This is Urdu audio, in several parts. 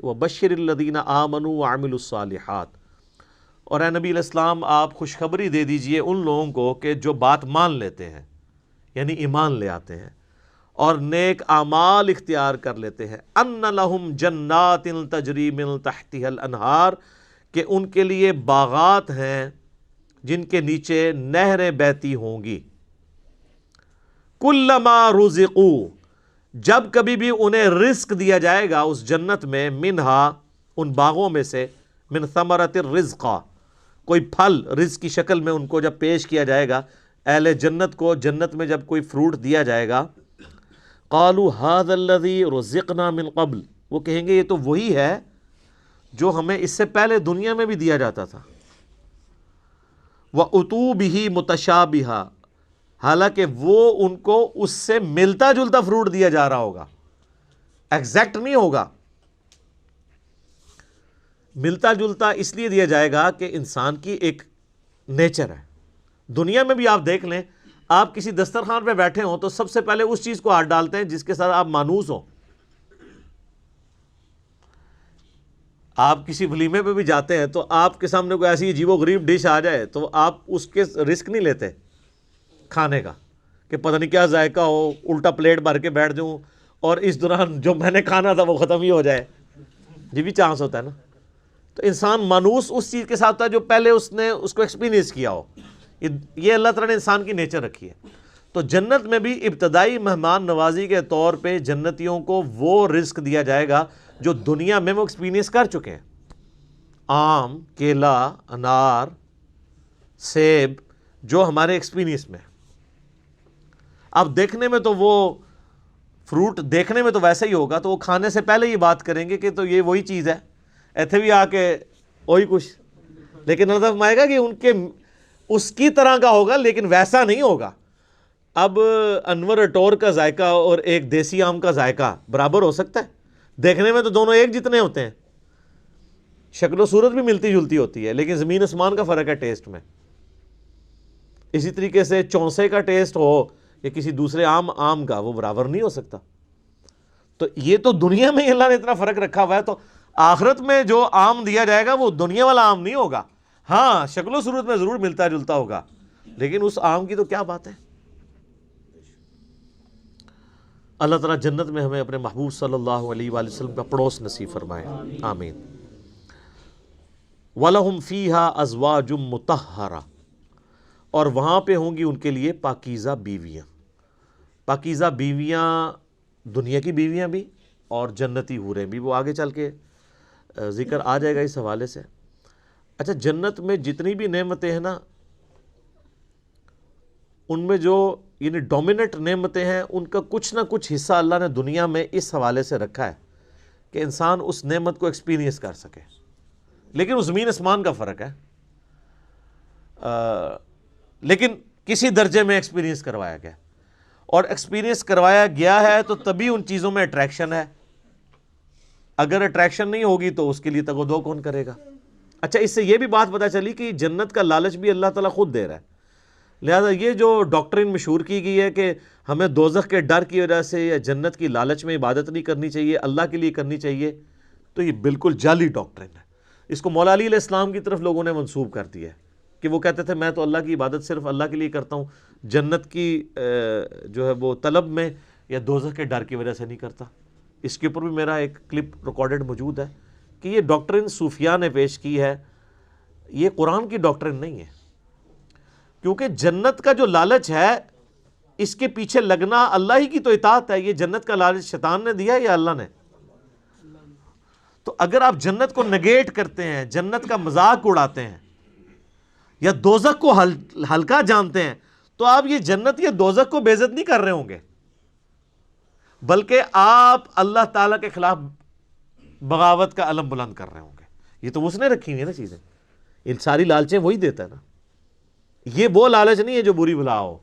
وَبَشِّرِ الَّذِينَ آمَنُوا وَعَمِلُوا الصَّالِحَاتِ، اور اے نبی علیہ السلام آپ خوشخبری دے دیجئے ان لوگوں کو کہ جو بات مان لیتے ہیں، یعنی ایمان لے آتے ہیں اور نیک اعمال اختیار کر لیتے ہیں، ان لہم جنات تجری من تحتها الانہار، کہ ان کے لیے باغات ہیں جن کے نیچے نہریں بہتی ہوں گی، کلما رزقوا، جب کبھی بھی انہیں رزق دیا جائے گا اس جنت میں، منہا ان باغوں میں سے، من ثمرۃ الرزق، کوئی پھل رزق کی شکل میں ان کو جب پیش کیا جائے گا، اہل جنت کو جنت میں جب کوئی فروٹ دیا جائے گا، قالوا ھذا الذی رزقنا من قبل، وہ کہیں گے یہ تو وہی ہے جو ہمیں اس سے پہلے دنیا میں بھی دیا جاتا تھا، وَأُتُوا بِهِ مُتَشَابِهًا، حالانکہ وہ ان کو اس سے ملتا جلتا فروٹ دیا جا رہا ہوگا، ایگزیکٹ نہیں ہوگا، ملتا جلتا اس لیے دیا جائے گا کہ انسان کی ایک نیچر ہے۔ دنیا میں بھی آپ دیکھ لیں، آپ کسی دسترخوان پہ بیٹھے ہوں تو سب سے پہلے اس چیز کو ہاتھ ڈالتے ہیں جس کے ساتھ آپ مانوس ہوں۔ آپ کسی ولیمے پہ بھی جاتے ہیں تو آپ کے سامنے کوئی ایسی عجیب و غریب ڈش آ جائے تو آپ اس کے رسک نہیں لیتے کھانے کا، کہ پتہ نہیں کیا ذائقہ ہو، الٹا پلیٹ بھر کے بیٹھ جاؤں اور اس دوران جو میں نے کھانا تھا وہ ختم ہی ہو جائے، یہ بھی چانس ہوتا ہے نا۔ تو انسان مانوس اس چیز کے ساتھ ہوتا ہے جو پہلے اس نے اس کو ایکسپیرینس کیا ہو، یہ اللہ تعالیٰ نے انسان کی نیچر رکھی ہے۔ تو جنت میں بھی ابتدائی مہمان نوازی کے طور پہ جنتیوں کو وہ رزق دیا جائے گا جو دنیا میں وہ ایکسپیرینس کر چکے ہیں، آم، کیلا، انار، سیب، جو ہمارے ایکسپیرینس میں۔ اب دیکھنے میں تو وہ فروٹ دیکھنے میں تو ویسا ہی ہوگا، تو وہ کھانے سے پہلے یہ بات کریں گے کہ تو یہ وہی چیز ہے، ایتھے بھی آ کے وہی کچھ، لیکن اللہ فرمائے گا کہ ان کے اس کی طرح کا ہوگا لیکن ویسا نہیں ہوگا۔ اب انور اٹور کا ذائقہ اور ایک دیسی آم کا ذائقہ برابر ہو سکتا ہے؟ دیکھنے میں تو دونوں ایک جتنے ہوتے ہیں، شکل و صورت بھی ملتی جلتی ہوتی ہے، لیکن زمین آسمان کا فرق ہے ٹیسٹ میں۔ اسی طریقے سے چونسے کا ٹیسٹ ہو یا کسی دوسرے آم کا، وہ برابر نہیں ہو سکتا۔ تو یہ تو دنیا میں اللہ نے اتنا فرق رکھا ہوا ہے، تو آخرت میں جو آم دیا جائے گا وہ دنیا والا آم نہیں ہوگا، ہاں شکل و صورت میں ضرور ملتا جلتا ہوگا، لیکن اس آم کی تو کیا بات ہے۔ اللہ تعالیٰ جنت میں ہمیں اپنے محبوب صلی اللہ علیہ وآلہ وسلم کا پڑوس نصیب فرمائے، آمین۔ وَلَهُمْ فِيهَا أَزْوَاجٌ مُطَهَّرَةٌ، اور وہاں پہ ہوں گی ان کے لیے پاکیزہ بیویاں۔ پاکیزہ بیویاں دنیا کی بیویاں بھی اور جنتی حوریں بھی، وہ آگے چل کے ذکر آ جائے گا اس حوالے سے۔ اچھا، جنت میں جتنی بھی نعمتیں ہیں نا، ان میں جو یعنی ڈومیننٹ نعمتیں ہیں، ان کا کچھ نہ کچھ حصہ اللہ نے دنیا میں اس حوالے سے رکھا ہے کہ انسان اس نعمت کو ایکسپیرینس کر سکے، لیکن وہ زمین آسمان کا فرق ہے، لیکن کسی درجے میں ایکسپیرینس کروایا گیا، اور ایکسپیرینس کروایا گیا ہے تو تبھی ان چیزوں میں اٹریکشن ہے، اگر اٹریکشن نہیں ہوگی تو اس کے لیے تگ و دو کون کرے گا۔ اچھا، اس سے یہ بھی بات پتہ چلی کہ جنت کا لالچ بھی اللہ تعالیٰ خود دے رہا ہے، لہذا یہ جو ڈاکٹرین مشہور کی گئی ہے کہ ہمیں دوزخ کے ڈر کی وجہ سے یا جنت کی لالچ میں عبادت نہیں کرنی چاہیے، اللہ کے لیے کرنی چاہیے، تو یہ بالکل جعلی ڈاکٹرین ہے۔ اس کو مولا علی علیہ السلام کی طرف لوگوں نے منسوب کر دیا ہے کہ وہ کہتے تھے میں تو اللہ کی عبادت صرف اللہ کے لیے کرتا ہوں، جنت کی جو ہے وہ طلب میں یا دوزخ کے ڈر کی وجہ سے نہیں کرتا۔ اس کے اوپر بھی میرا ایک کلپ ریکارڈڈ موجود ہے کہ یہ ڈاکٹرین صوفیاء نے پیش کی ہے، یہ قرآن کی ڈاکٹرین نہیں ہے، کیونکہ جنت کا جو لالچ ہے اس کے پیچھے لگنا اللہ ہی کی تو اطاعت ہے۔ یہ جنت کا لالچ شیطان نے دیا یا اللہ نے؟ تو اگر آپ جنت کو نگیٹ کرتے ہیں، جنت کا مذاق اڑاتے ہیں یا دوزخ کو ہلکا جانتے ہیں، تو آپ یہ جنت یا دوزخ کو بے عزت نہیں کر رہے ہوں گے، بلکہ آپ اللہ تعالیٰ کے خلاف بغاوت کا علم بلند کر رہے ہوں گے۔ یہ تو اس نے رکھی ہوئی ہے نا چیزیں، ان ساری لالچیں وہی دیتا ہے نا۔ یہ وہ لالچ نہیں ہے جو بری بلا ہو،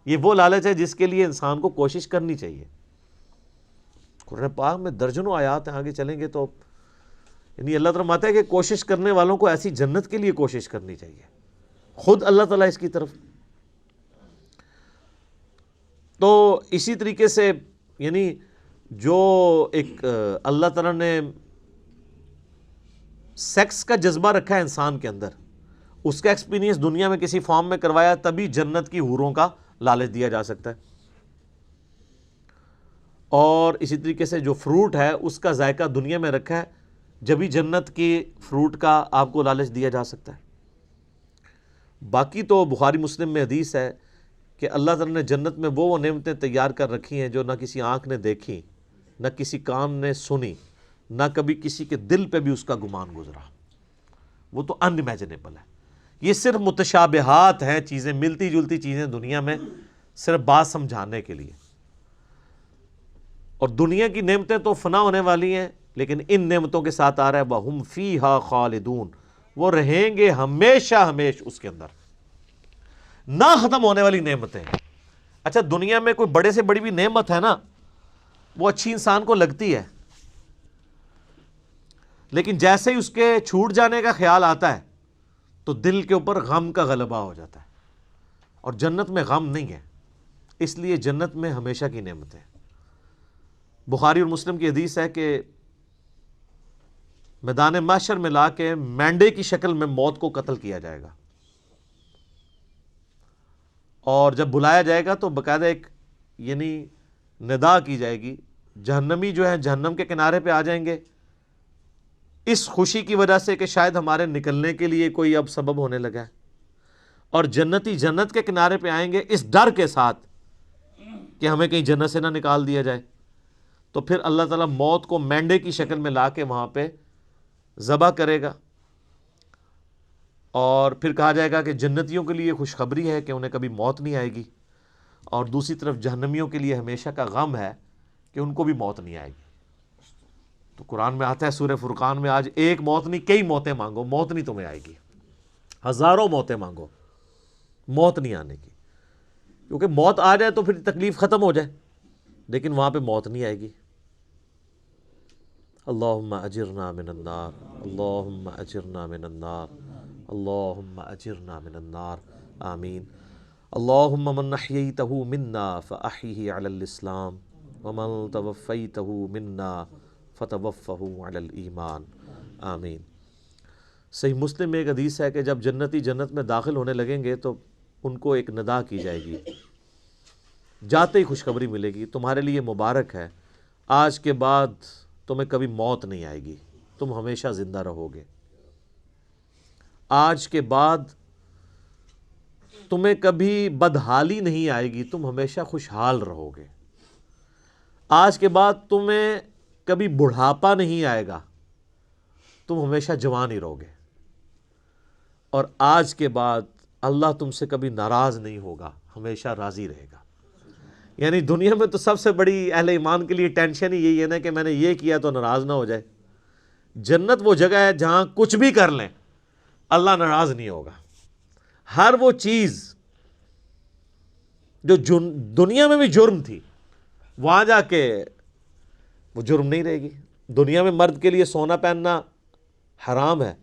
یہ وہ لالچ ہے جس کے لیے انسان کو کوشش کرنی چاہیے۔ قرآن پاک میں درجنوں آیات ہیں، آگے چلیں گے تو یعنی اللہ تعالیٰ فرماتا ہے کہ کوشش کرنے والوں کو ایسی جنت کے لیے کوشش کرنی چاہیے، خود اللہ تعالیٰ اس کی طرف۔ تو اسی طریقے سے یعنی جو ایک اللہ تعالیٰ نے سیکس کا جذبہ رکھا ہے انسان کے اندر، اس کا ایکسپیرینس دنیا میں کسی فارم میں کروایا، تبھی جنت کی حوروں کا لالچ دیا جا سکتا ہے۔ اور اسی طریقے سے جو فروٹ ہے اس کا ذائقہ دنیا میں رکھا ہے، جبھی جنت کی فروٹ کا آپ کو لالچ دیا جا سکتا ہے۔ باقی تو بخاری مسلم میں حدیث ہے کہ اللہ تعالیٰ نے جنت میں وہ نعمتیں تیار کر رکھی ہیں جو نہ کسی آنکھ نے دیکھی، نہ کسی کان نے سنی، نہ کبھی کسی کے دل پہ بھی اس کا گمان گزرا۔ وہ تو ان امیجنیبل ہے۔ یہ صرف متشابہات ہیں، چیزیں ملتی جلتی چیزیں دنیا میں، صرف بات سمجھانے کے لیے۔ اور دنیا کی نعمتیں تو فنا ہونے والی ہیں، لیکن ان نعمتوں کے ساتھ آ رہا ہے وَهُمْ فِيهَا خَالِدُونَ، وہ رہیں گے ہمیشہ ہمیش اس کے اندر، نہ ختم ہونے والی نعمتیں۔ اچھا دنیا میں کوئی بڑے سے بڑی بھی نعمت ہے نا، وہ اچھی انسان کو لگتی ہے، لیکن جیسے ہی اس کے چھوٹ جانے کا خیال آتا ہے تو دل کے اوپر غم کا غلبہ ہو جاتا ہے۔ اور جنت میں غم نہیں ہے، اس لیے جنت میں ہمیشہ کی نعمت ہے۔ بخاری اور مسلم کی حدیث ہے کہ میدان محشر میں لا کے مینڈے کی شکل میں موت کو قتل کیا جائے گا، اور جب بلایا جائے گا تو باقاعدہ ایک یعنی ندا کی جائے گی، جہنمی جو ہے جہنم کے کنارے پہ آ جائیں گے اس خوشی کی وجہ سے کہ شاید ہمارے نکلنے کے لیے کوئی اب سبب ہونے لگا ہے، اور جنتی جنت کے کنارے پہ آئیں گے اس ڈر کے ساتھ کہ ہمیں کہیں جنت سے نہ نکال دیا جائے۔ تو پھر اللہ تعالیٰ موت کو مینڈے کی شکل میں لا کے وہاں پہ ذبح کرے گا، اور پھر کہا جائے گا کہ جنتیوں کے لیے خوشخبری ہے کہ انہیں کبھی موت نہیں آئے گی، اور دوسری طرف جہنمیوں کے لیے ہمیشہ کا غم ہے کہ ان کو بھی موت نہیں آئے گی۔ تو قرآن میں آتا ہے سورہ فرقان میں، آج ایک موت نہیں کئی موتیں مانگو، موت نہیں تمہیں آئے گی، ہزاروں موتیں مانگو، موت نہیں آنے کی، کیونکہ موت آ جائے تو پھر تکلیف ختم ہو جائے، لیکن وہاں پہ موت نہیں آئے گی۔ اللہم اجرنا من النار، اللہم اجرنا من النار، اللہم اجرنا من النار، آمین۔ اللہم من احییتہ منا فاحیہ علی الاسلام، ومن توفیتہ منا فتوفہ علی الایمان، آمین۔ صحیح مسلم میں ایک حدیث ہے کہ جب جنتی جنت میں داخل ہونے لگیں گے تو ان کو ایک ندا کی جائے گی، جاتے ہی خوشخبری ملے گی، تمہارے لیے مبارک ہے، آج کے بعد تمہیں کبھی موت نہیں آئے گی، تم ہمیشہ زندہ رہو گے، آج کے بعد تمہیں کبھی بدحالی نہیں آئے گی، تم ہمیشہ خوشحال رہو گے، آج کے بعد تمہیں کبھی بڑھاپا نہیں آئے گا، تم ہمیشہ جوان ہی رہو گے، اور آج کے بعد اللہ تم سے کبھی ناراض نہیں ہوگا، ہمیشہ راضی رہے گا۔ یعنی دنیا میں تو سب سے بڑی اہل ایمان کے لیے ٹینشن ہی یہی ہے نا کہ میں نے یہ کیا تو ناراض نہ ہو جائے۔ جنت وہ جگہ ہے جہاں کچھ بھی کر لیں اللہ ناراض نہیں ہوگا۔ ہر وہ چیز جو دنیا میں بھی جرم تھی وہاں جا کے وہ جرم نہیں رہے گی۔ دنیا میں مرد کے لیے سونا پہننا حرام ہے،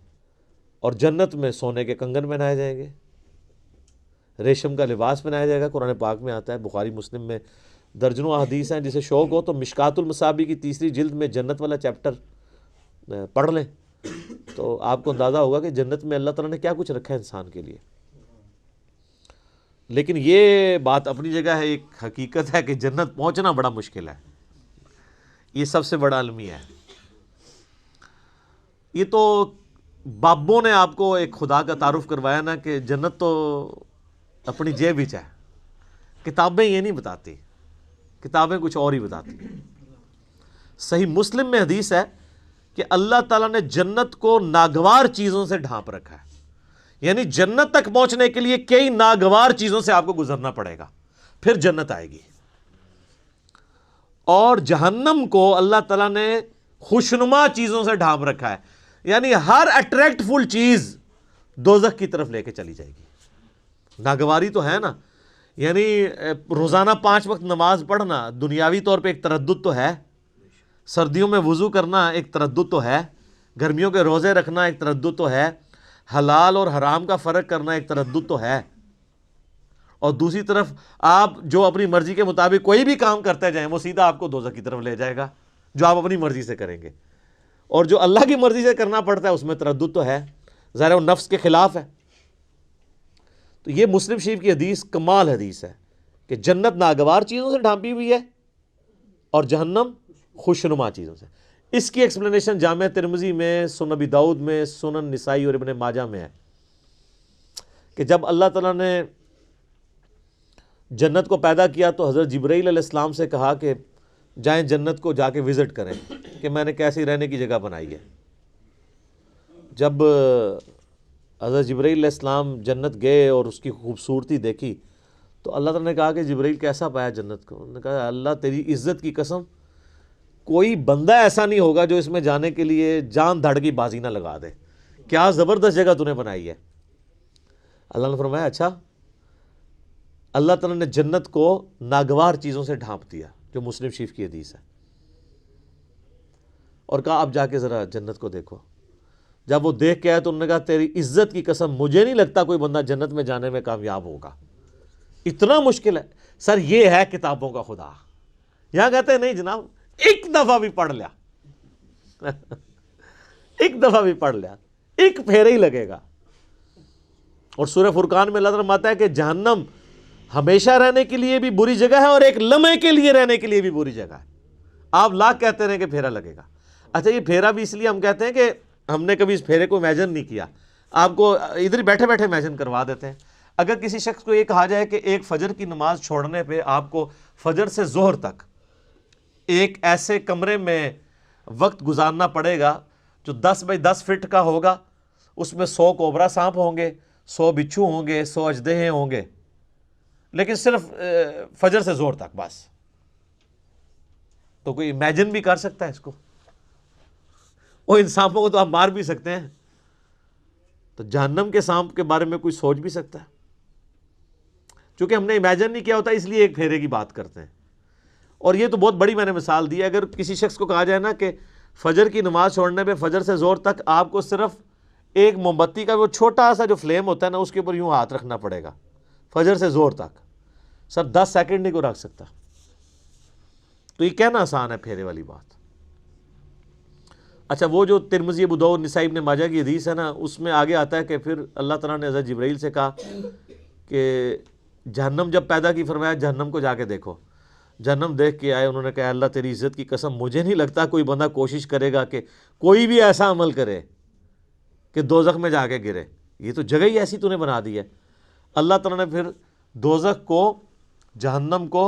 اور جنت میں سونے کے کنگن پہنائے جائیں گے، ریشم کا لباس پہنایا جائے گا۔ قرآن پاک میں آتا ہے، بخاری مسلم میں درجنوں احادیث ہیں، جسے شوق ہو تو مشکات المصابیح کی 3 جلد میں جنت والا چیپٹر پڑھ لیں تو آپ کو اندازہ ہوگا کہ جنت میں اللہ تعالیٰ نے کیا کچھ رکھا ہے انسان کے لیے۔ لیکن یہ بات اپنی جگہ ہے، ایک حقیقت ہے کہ جنت پہنچنا بڑا مشکل ہے، یہ سب سے بڑا المیہ ہے۔ یہ تو بابوں نے آپ کو ایک خدا کا تعارف کروایا نا کہ جنت تو اپنی جیب ہی ہے، کتابیں یہ نہیں بتاتی، کتابیں کچھ اور ہی بتاتی۔ صحیح مسلم میں حدیث ہے کہ اللہ تعالیٰ نے جنت کو ناگوار چیزوں سے ڈھانپ رکھا ہے، یعنی جنت تک پہنچنے کے لیے کئی ناگوار چیزوں سے آپ کو گزرنا پڑے گا، پھر جنت آئے گی۔ اور جہنم کو اللہ تعالیٰ نے خوشنما چیزوں سے ڈھانپ رکھا ہے، یعنی ہر اٹریکٹ فل چیز دوزخ کی طرف لے کے چلی جائے گی۔ ناگواری تو ہے نا، یعنی روزانہ 5 وقت نماز پڑھنا دنیاوی طور پہ ایک تردد تو ہے، سردیوں میں وضو کرنا ایک تردد تو ہے، گرمیوں کے روزے رکھنا ایک تردد تو ہے، حلال اور حرام کا فرق کرنا ایک تردد تو ہے، اور دوسری طرف آپ جو اپنی مرضی کے مطابق کوئی بھی کام کرتے جائیں وہ سیدھا آپ کو دوزخ کی طرف لے جائے گا، جو آپ اپنی مرضی سے کریں گے۔ اور جو اللہ کی مرضی سے کرنا پڑتا ہے اس میں تردد تو ہے، ظاہر وہ نفس کے خلاف ہے۔ تو یہ مسلم شریف کی حدیث کمال حدیث ہے کہ جنت ناگوار چیزوں سے ڈھانپی ہوئی ہے اور جہنم خوشنما چیزوں سے۔ اس کی ایکسپلینیشن جامع ترمذی میں، سنن ابی داؤد میں، سنن نسائی اور ابن ماجہ میں ہے کہ جب اللہ تعالیٰ نے جنت کو پیدا کیا تو حضرت جبرائیل علیہ السلام سے کہا کہ جائیں جنت کو جا کے وزٹ کریں کہ میں نے کیسی رہنے کی جگہ بنائی ہے۔ جب حضرت جبرائیل علیہ السلام جنت گئے اور اس کی خوبصورتی دیکھی تو اللہ تعالیٰ نے کہا کہ جبرائیل کیسا پایا جنت کو؟ انہوں نے کہا اللہ تیری عزت کی قسم کوئی بندہ ایسا نہیں ہوگا جو اس میں جانے کے لیے جان دھڑ کی بازی نہ لگا دے، کیا زبردست جگہ تو نے بنائی ہے۔ اللہ نے فرمایا اچھا، اللہ تعالیٰ نے جنت کو ناگوار چیزوں سے ڈھانپ دیا، جو مسلم شریف کی حدیث ہے، اور کہا اب جا کے ذرا جنت کو دیکھو۔ جب وہ دیکھ کے آئے تو انہوں نے کہا تیری عزت کی قسم مجھے نہیں لگتا کوئی بندہ جنت میں جانے میں کامیاب ہوگا، اتنا مشکل ہے۔ سر یہ ہے کتابوں کا خدا۔ یہاں کہتے ہیں نہیں جناب، ایک دفعہ بھی پڑھ لیا ایک دفعہ بھی پڑھ لیا، ایک پھیرا ہی لگے گا۔ اور سورہ فرقان میں اللہ تعالیٰ فرماتا ہے کہ جہنم ہمیشہ رہنے کے لیے بھی بری جگہ ہے اور ایک لمحے کے لیے رہنے کے لیے بھی بری جگہ ہے۔ آپ لاکھ کہتے رہیں کہ پھیرا لگے گا۔ اچھا یہ پھیرا بھی اس لیے ہم کہتے ہیں کہ ہم نے کبھی اس پھیرے کو امیجن نہیں کیا، آپ کو ادھر بیٹھے بیٹھے امیجن کروا دیتے ہیں۔ اگر کسی شخص کو یہ کہا جائے کہ ایک فجر کی نماز چھوڑنے پہ آپ کو فجر سے ظہر تک ایک ایسے کمرے میں وقت گزارنا پڑے گا جو 10 بائی 10 فٹ کا ہوگا، اس میں 100 کوبرا سانپ ہوں گے، 100 بچھو ہوں گے، 100 اژدہے ہوں گے، لیکن صرف فجر سے ظہر تک بس، تو کوئی امیجن بھی کر سکتا ہے اس کو؟ وہ ان سانپوں کو تو آپ مار بھی سکتے ہیں، تو جہنم کے سانپ کے بارے میں کوئی سوچ بھی سکتا ہے؟ چونکہ ہم نے امیجن نہیں کیا ہوتا اس لیے ایک پھیرے کی بات کرتے ہیں۔ اور یہ تو بہت بڑی میں نے مثال دی ہے۔ اگر کسی شخص کو کہا جائے نا کہ فجر کی نماز چھوڑنے پہ فجر سے زور تک آپ کو صرف ایک موم بتی کا وہ چھوٹا سا جو فلیم ہوتا ہے نا اس کے اوپر یوں ہاتھ رکھنا پڑے گا فجر سے زور تک، سر 10 سیکنڈ نہیں کو رکھ سکتا، تو یہ کہنا آسان ہے پھیرے والی بات۔ اچھا وہ جو ترمذی، ابو داؤد، نسائی، ابن ماجہ کی حدیث ہے نا، اس میں آگے آتا ہے کہ پھر اللہ تعالیٰ نے حضرت جبرائیل سے کہا کہ جہنم جب پیدا کی، فرمایا جہنم کو جا کے دیکھو۔ جہنم دیکھ کے آئے، انہوں نے کہا اللہ تیری عزت کی قسم مجھے نہیں لگتا کوئی بندہ کوشش کرے گا کہ کوئی بھی ایسا عمل کرے کہ دوزخ میں جا کے گرے، یہ تو جگہ ہی ایسی تو نے بنا دی ہے۔ اللہ تعالیٰ نے پھر دوزخ کو، جہنم کو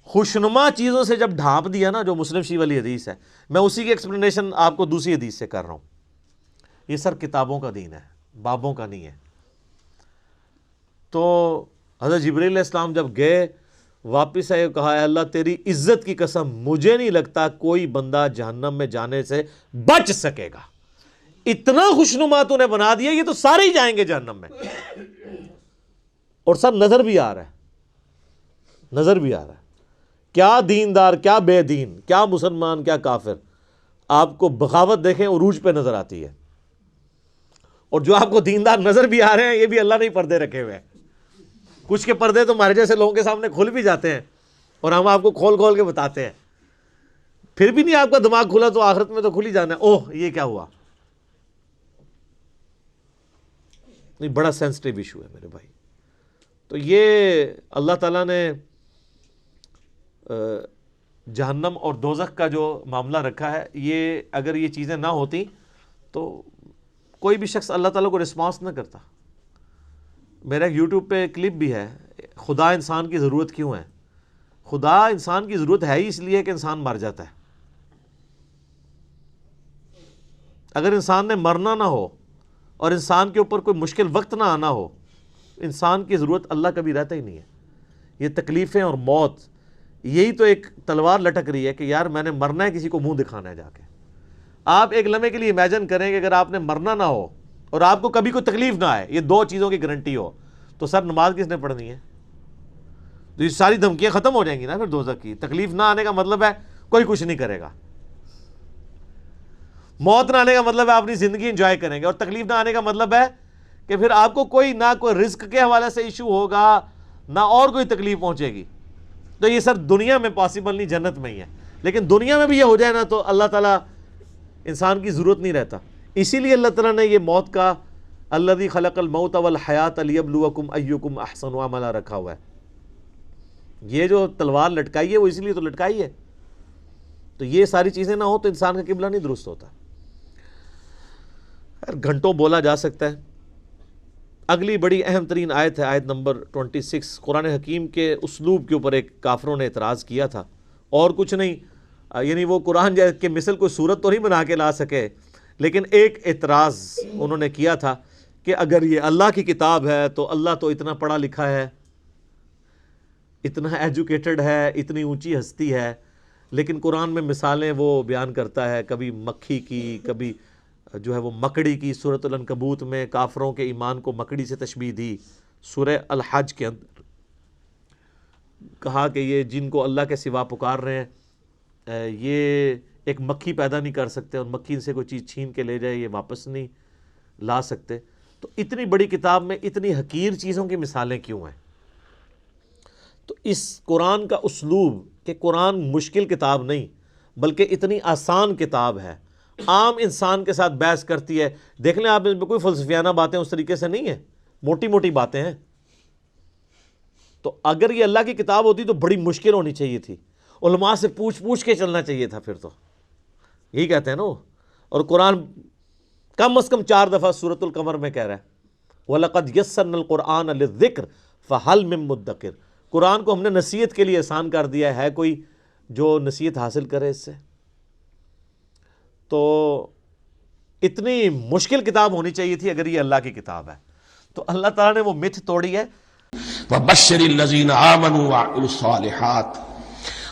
خوشنما چیزوں سے جب ڈھانپ دیا نا، جو مسلم شریف والی حدیث ہے، میں اسی کی ایکسپلینیشن آپ کو دوسری حدیث سے کر رہا ہوں۔ یہ سر کتابوں کا دین ہے، بابوں کا نہیں ہے۔ تو حضرت جبرائیل علیہ السلام جب گئے واپس آئے، کہا اے اللہ تیری عزت کی قسم مجھے نہیں لگتا کوئی بندہ جہنم میں جانے سے بچ سکے گا، اتنا خوشنما تو نے بنا دیا، یہ تو سارے ہی جائیں گے جہنم میں۔ اور سب نظر بھی آ رہا ہے، نظر بھی آ رہا ہے، کیا دیندار، کیا بے دین، کیا مسلمان، کیا کافر، آپ کو بغاوت دیکھیں عروج پہ نظر آتی ہے۔ اور جو آپ کو دیندار نظر بھی آ رہے ہیں، یہ بھی اللہ نے پردے رکھے ہوئے ہیں۔ کچھ کے پردے تو ہمارے جیسے لوگوں کے سامنے کھل بھی جاتے ہیں اور ہم آپ کو کھول کھول کے بتاتے ہیں، پھر بھی نہیں آپ کا دماغ کھلا تو آخرت میں تو کھل ہی جانا ہے، اوہ یہ کیا ہوا۔ نہیں، بڑا سینسٹیو ایشو ہے میرے بھائی۔ تو یہ اللہ تعالیٰ نے جہنم اور دوزخ کا جو معاملہ رکھا ہے، یہ اگر یہ چیزیں نہ ہوتی تو کوئی بھی شخص اللہ تعالیٰ کو رسپانس نہ کرتا۔ میرا یوٹیوب پہ کلپ بھی ہے، خدا انسان کی ضرورت کیوں ہے؟ خدا انسان کی ضرورت ہے ہی اس لیے کہ انسان مر جاتا ہے۔ اگر انسان نے مرنا نہ ہو اور انسان کے اوپر کوئی مشکل وقت نہ آنا ہو، انسان کی ضرورت اللہ کبھی رہتا ہی نہیں ہے۔ یہ تکلیفیں اور موت، یہی تو ایک تلوار لٹک رہی ہے کہ یار میں نے مرنا ہے، کسی کو منہ دکھانا ہے جا کے۔ آپ ایک لمحے کے لیے امیجن کریں کہ اگر آپ نے مرنا نہ ہو اور آپ کو کبھی کوئی تکلیف نہ آئے، یہ دو چیزوں کی گارنٹی ہو، تو سر نماز کس نے پڑھنی ہے؟ تو یہ ساری دھمکیاں ختم ہو جائیں گی نا پھر دوزخ کی۔ تکلیف نہ آنے کا مطلب ہے کوئی کچھ نہیں کرے گا، موت نہ آنے کا مطلب ہے آپ اپنی زندگی انجوائے کریں گے، اور تکلیف نہ آنے کا مطلب ہے کہ پھر آپ کو کوئی نہ کوئی رزق کے حوالے سے ایشو ہوگا، نہ اور کوئی تکلیف پہنچے گی۔ تو یہ سر دنیا میں پاسبل نہیں، جنت میں ہی ہے۔ لیکن دنیا میں بھی یہ ہو جائے نا تو اللہ تعالیٰ انسان کی ضرورت نہیں رہتا. اسی لیے اللہ تعالیٰ نے یہ موت کا الذی خلق الموت والحیات لیبلوکم ایکم احسن عملا رکھا ہوا ہے. یہ جو تلوار لٹکائی ہے وہ اسی لیے تو لٹکائی ہے. تو یہ ساری چیزیں نہ ہو تو انسان کا قبلہ نہیں درست ہوتا. گھنٹوں بولا جا سکتا ہے. اگلی بڑی اہم ترین آیت ہے آیت نمبر 26. قرآن حکیم کے اسلوب کے اوپر ایک کافروں نے اعتراض کیا تھا اور کچھ نہیں، یعنی وہ قرآن کے مثل کوئی صورت تو نہیں بنا کے لا سکے، لیکن ایک اعتراض انہوں نے کیا تھا کہ اگر یہ اللہ کی کتاب ہے تو اللہ تو اتنا پڑھا لکھا ہے، اتنا ایجوکیٹڈ ہے، اتنی اونچی ہستی ہے، لیکن قرآن میں مثالیں وہ بیان کرتا ہے، کبھی مکھی کی، کبھی جو ہے وہ مکڑی کی. سورۃ العنکبوت میں کافروں کے ایمان کو مکڑی سے تشبیہ دی. سورہ الحج کے اندر کہا کہ یہ جن کو اللہ کے سوا پکار رہے ہیں یہ ایک مکھی پیدا نہیں کر سکتے، اور مکھی سے کوئی چیز چھین کے لے جائے یہ واپس نہیں لا سکتے. تو اتنی بڑی کتاب میں اتنی حقیر چیزوں کی مثالیں کیوں ہیں؟ تو اس قرآن کا اسلوب کہ قرآن مشکل کتاب نہیں بلکہ اتنی آسان کتاب ہے، عام انسان کے ساتھ بحث کرتی ہے. دیکھ لیں آپ، اس میں کوئی فلسفیانہ باتیں اس طریقے سے نہیں ہیں، موٹی موٹی باتیں ہیں. تو اگر یہ اللہ کی کتاب ہوتی تو بڑی مشکل ہونی چاہیے تھی، علماء سے پوچھ کے چلنا چاہیے تھا. پھر تو یہی کہتے ہیں نا وہ. اور قرآن کم از کم 4 دفعہ سورۃ القمر میں کہہ رہا ہے وَلَقَدْ يَسَّرْنَا الْقُرْآنَ لِلذِّكْرِ فَهَلْ مِن مُدَّكِرٍ. قرآن کو ہم نے نصیحت کے لیے آسان کر دیا ہے کوئی جو نصیحت حاصل کرے اس سے؟ تو اتنی مشکل کتاب ہونی چاہیے تھی اگر یہ اللہ کی کتاب ہے. تو اللہ تعالیٰ نے وہ متھ توڑی ہے. وَبَشِّرِ الَّذِينَ آمَنُوا وَعَمِلُوا الصَّالِحَاتِ،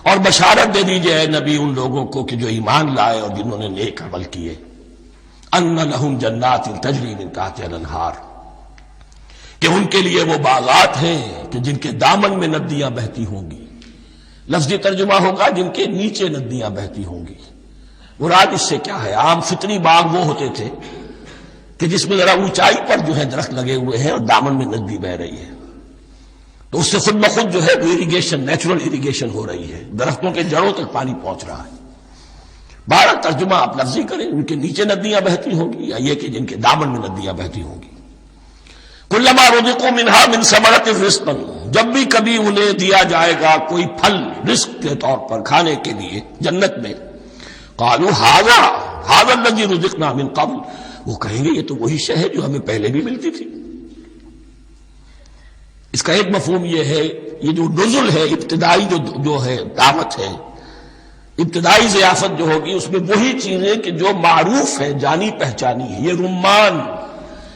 اور بشارت دے دیجئے اے نبی ان لوگوں کو کہ جو ایمان لائے اور جنہوں نے نیک عمل کیے، أَنَّ لَهُمْ جَنَّاتٍ تَجْرِي مِن تَحْتِهَا الْأَنْهَارُ، کہ ان کے لیے وہ باغات ہیں کہ جن کے دامن میں ندیاں بہتی ہوں گی. لفظی ترجمہ ہوگا جن کے نیچے ندیاں بہتی ہوں گی. مراد اس سے کیا ہے؟ عام فطری باغ وہ ہوتے تھے کہ جس میں ذرا اونچائی پر جو ہے درخت لگے ہوئے ہیں اور دامن میں ندی بہ رہی ہے، تو اس سے خود بخود جو ہے وہ اریگیشن، نیچرل اریگیشن ہو رہی ہے، درختوں کے جڑوں تک پانی پہنچ رہا ہے. 12 ترجمہ آپ لفظی کریں، ان کے نیچے ندیاں بہتی ہوں گی یا یہ کہ جن کے دامن میں ندیاں بہتی ہوں گی. کلما رزقوا منہا من ثمرۃ رزقا، جب بھی کبھی انہیں دیا جائے گا کوئی پھل رزق کے طور پر کھانے کے لیے جنت میں، قالوا ھذا الذی رزقنا من قبل، وہ کہیں گے یہ تو وہی شے ہے جو ہمیں پہلے بھی ملتی تھی. اس کا ایک مفہوم یہ ہے، یہ جو نزل ہے ابتدائی جو ہے دعوت ہے، ابتدائی ضیافت جو ہوگی اس میں وہی چیزیں کہ جو معروف ہے، جانی پہچانی ہے. یہ رمان،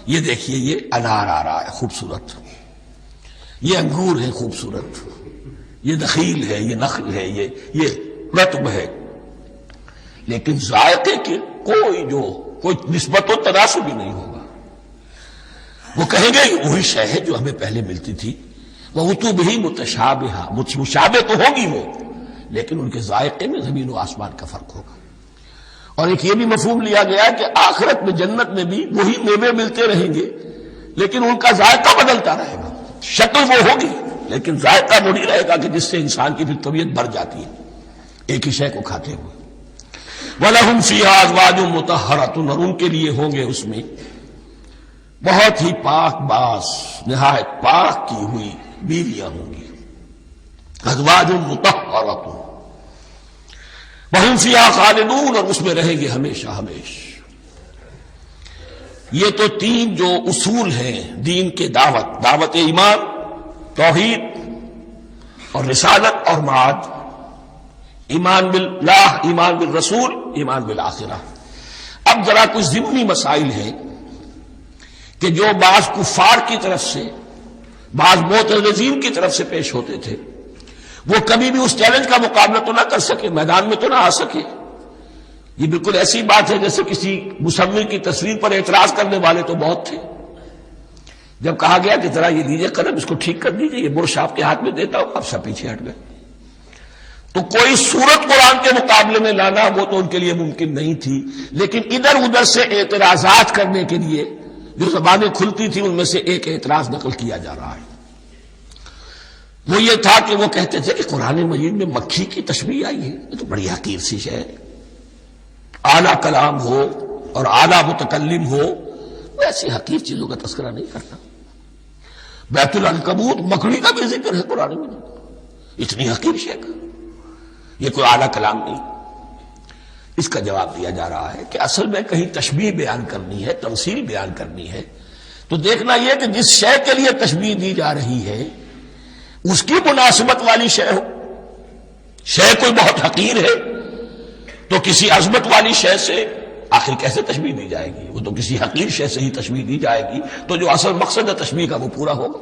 یہ دیکھیے یہ انار آ رہا ہے خوبصورت، یہ انگور ہے خوبصورت، یہ نخیل ہے، یہ نخل ہے، یہ رطب ہے، لیکن ذائقے کی کوئی نسبت و تناسب ہی نہیں ہوگا. وہ کہیں گے وہی شے ہے جو ہمیں پہلے ملتی تھی. وَأُتُوا بِهِ مُتَشَابِهًا، مشابہ تو ہوگی وہ، لیکن ان کے ذائقے میں زمین و آسمان کا فرق ہوگا. اور ایک یہ بھی مفہوم لیا گیا کہ آخرت میں جنت میں بھی وہی میوے ملتے رہیں گے، لیکن ان کا ذائقہ بدلتا رہے گا. شکل وہ ہوگی لیکن ذائقہ وہی رہے گا کہ جس سے انسان کی پھر طبیعت بھر جاتی ہے ایک ہی شے کو کھاتے ہوئے. وَلَهُمْ فِيهَا أَزْوَاجٌ مُطَهَّرَةٌ، اور ان کے لیے ہوں گے اس میں بہت ہی پاک باز، نہایت پاک کی ہوئی بیویاں ہوں گی. أَزْوَاجٌ مُطَهَّرَةٌ وَهُمْ فِيهَا خَالِدُونَ، اور اس میں رہیں گے ہمیشہ ہمیش. یہ تو 3 جو اصول ہیں دین کے دعوت ایمان، توحید اور رسالت اور معاد، ایمان باللہ، ایمان بالرسول، ایمان بالآخرہ. اب ذرا کچھ ضمنی مسائل ہیں کہ جو بعض کفار کی طرف سے، بعض معترضین کی طرف سے پیش ہوتے تھے، وہ کبھی بھی اس چیلنج کا مقابلہ تو نہ کر سکے، میدان میں تو نہ آ سکے. یہ بالکل ایسی بات ہے جیسے کسی مصور کی تصویر پر اعتراض کرنے والے تو بہت تھے. جب کہا گیا کہ ذرا یہ لیجیے قلم، اس کو ٹھیک کر دیجیے، یہ برش آپ کے ہاتھ میں دیتا ہوں، اب سب پیچھے ہٹ گئے. تو کوئی صورت قرآن کے مقابلے میں لانا وہ تو ان کے لیے ممکن نہیں تھی، لیکن ادھر ادھر سے اعتراضات کرنے کے لیے جو زبانیں کھلتی تھی ان میں سے ایک اعتراض نقل کیا جا رہا ہے. وہ یہ تھا کہ وہ کہتے تھے کہ قرآن مجید میں مکھی کی تشبیہ آئی ہے، یہ تو بڑی حقیر سی شے ہے. اعلیٰ کلام ہو اور اعلیٰ متکلم ہو، ویسی حقیر چیزوں کا تذکرہ نہیں کرتا۔ بیت العنکبوت مکڑی کا بھی ذکر ہے قرآن میں، اتنی حقیر شے کا، یہ کوئی اعلیٰ کلام نہیں۔ اس کا جواب دیا جا رہا ہے کہ اصل میں کہیں تشبیہ بیان کرنی ہے، تمثیل بیان کرنی ہے، تو دیکھنا یہ کہ جس شے کے لیے تشبیہ دی جا رہی ہے اس کی مناسبت والی شے ہو۔ شے کوئی بہت حقیر ہے تو کسی عظمت والی شے سے آخر کیسے تشبیہ دی جائے گی؟ وہ تو کسی حقیر شے سے ہی تشبیہ دی جائے گی، تو جو اصل مقصد ہے تشبیہ کا وہ پورا ہوگا۔